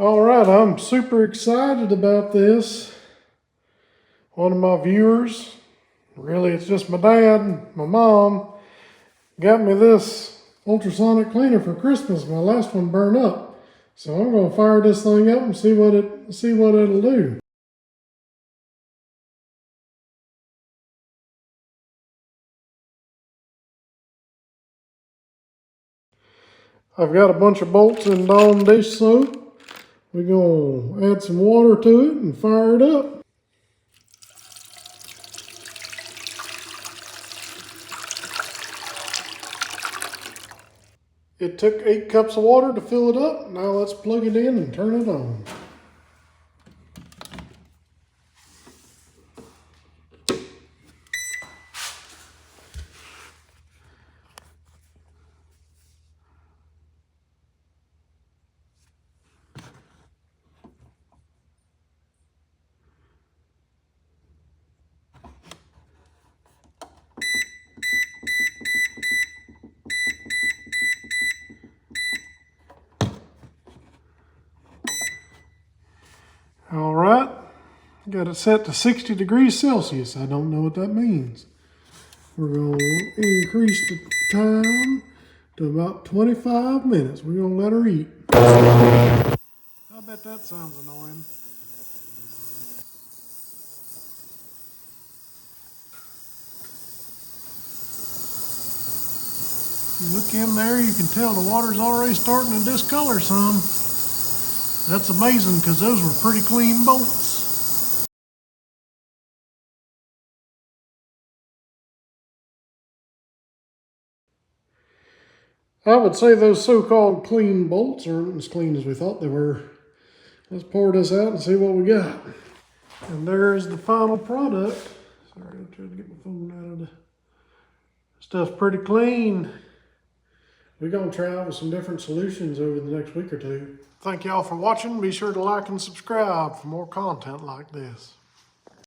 All right, I'm super excited about this. One of my viewers, really it's just my dad and my mom, got me this ultrasonic cleaner for Christmas. My last one burned up. So I'm gonna fire this thing up and see what it'll do. I've got a bunch of bolts in Dawn dish soap. We're gonna add some water to it and fire it up. It took 8 cups of water to fill it up. Now let's plug it in and turn it on. All right, got it set to 60 degrees Celsius. I don't know what that means. We're going to increase the time to about 25 minutes. We're going to let her eat. I bet that sounds annoying. You look in there, you can tell the water's already starting to discolor some. That's amazing because those were pretty clean bolts. I would say those so-called clean bolts aren't as clean as we thought they were. Let's pour this out and see what we got. And there's the final product. Sorry, I'm trying to get my phone out of the... Stuff's pretty clean. We're going to try out with some different solutions over the next week or two. Thank y'all for watching. Be sure to like and subscribe for more content like this.